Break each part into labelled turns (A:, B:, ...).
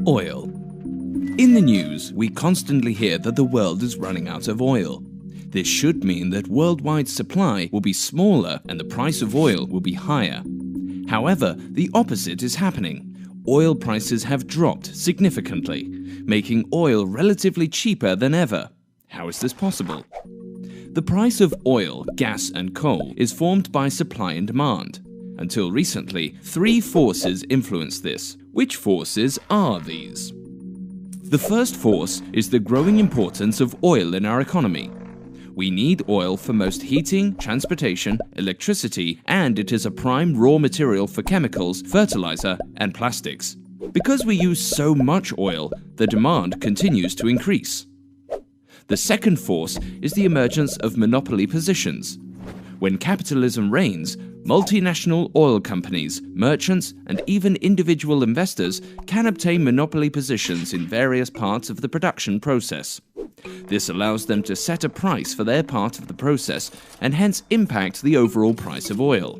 A: Oil. In the news, we constantly hear that the world is running out of oil. This should mean that worldwide supply will be smaller and the price of oil will be higher. However, the opposite is happening. Oil prices have dropped significantly, making oil relatively cheaper than ever. How is this possible? The price of oil, gas and coal is formed by supply and demand. Until recently, three forces influence this. Which forces are these? The first force is the growing importance of oil in our economy. We need oil for most heating, transportation, electricity, and it is a prime raw material for chemicals, fertilizer, and plastics. Because we use so much oil, the demand continues to increase. The second force is the emergence of monopoly positions. When capitalism reigns, multinational oil companies, merchants, and even individual investors can obtain monopoly positions in various parts of the production process. This allows them to set a price for their part of the process and hence impact the overall price of oil.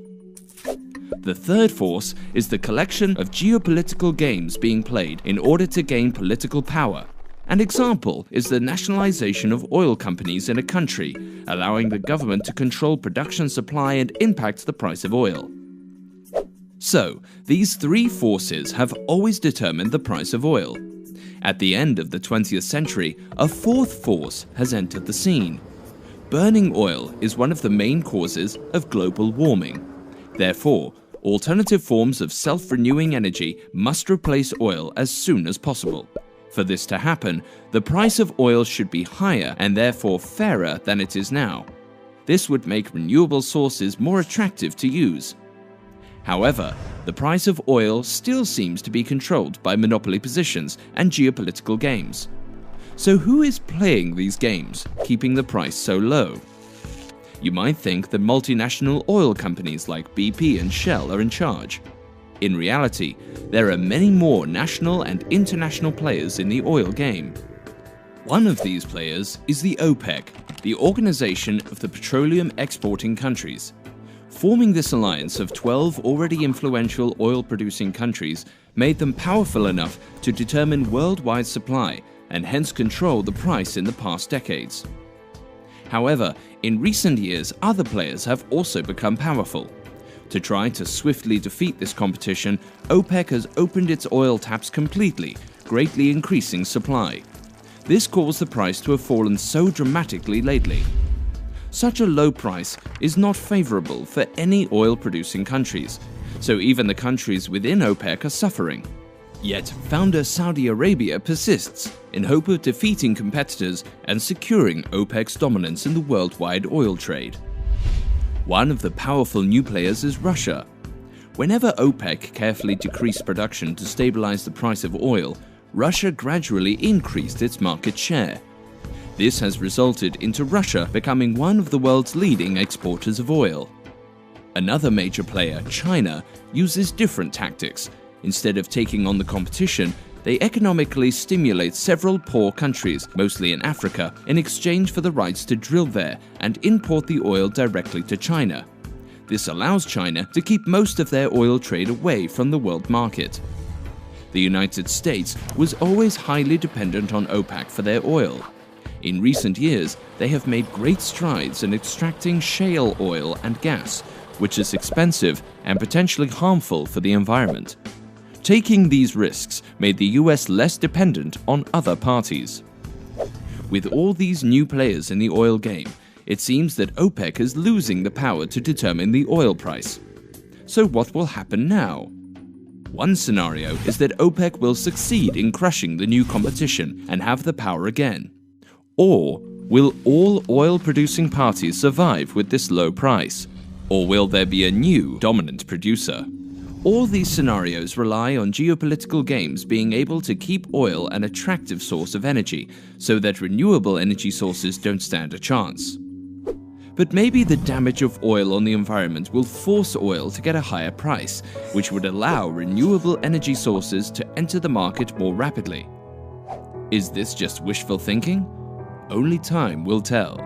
A: The third force is the collection of geopolitical games being played in order to gain political power. An example is the nationalization of oil companies in a country, allowing the government to control production supply and impact the price of oil. So, these three forces have always determined the price of oil. At the end of the 20th century, a fourth force has entered the scene. Burning oil is one of the main causes of global warming. Therefore, alternative forms of self-renewing energy must replace oil as soon as possible. For this to happen, the price of oil should be higher and therefore fairer than it is now. This would make renewable sources more attractive to use. However, the price of oil still seems to be controlled by monopoly positions and geopolitical games. So who is playing these games, keeping the price so low? You might think that multinational oil companies like BP and Shell are in charge. In reality, there are many more national and international players in the oil game. One of these players is the OPEC, the Organization of the Petroleum Exporting Countries. Forming this alliance of 12 already influential oil-producing countries made them powerful enough to determine worldwide supply and hence control the price in the past decades. However, in recent years, other players have also become powerful. To try to swiftly defeat this competition, OPEC has opened its oil taps completely, greatly increasing supply. This caused the price to have fallen so dramatically lately. Such a low price is not favorable for any oil-producing countries, so even the countries within OPEC are suffering. Yet, founder Saudi Arabia persists in hope of defeating competitors and securing OPEC's dominance in the worldwide oil trade. One of the powerful new players is Russia. Whenever OPEC carefully decreased production to stabilize the price of oil, Russia gradually increased its market share. This has resulted into Russia becoming one of the world's leading exporters of oil. Another major player, China, uses different tactics. Instead of taking on the competition, they economically stimulate several poor countries, mostly in Africa, in exchange for the rights to drill there and import the oil directly to China. This allows China to keep most of their oil trade away from the world market. The United States was always highly dependent on OPEC for their oil. In recent years, they have made great strides in extracting shale oil and gas, which is expensive and potentially harmful for the environment. Taking these risks made the US less dependent on other parties. With all these new players in the oil game, it seems that OPEC is losing the power to determine the oil price. So what will happen now? One scenario is that OPEC will succeed in crushing the new competition and have the power again. Or will all oil-producing parties survive with this low price? Or will there be a new dominant producer? All these scenarios rely on geopolitical games being able to keep oil an attractive source of energy so that renewable energy sources don't stand a chance. But maybe the damage of oil on the environment will force oil to get a higher price, which would allow renewable energy sources to enter the market more rapidly. Is this just wishful thinking? Only time will tell.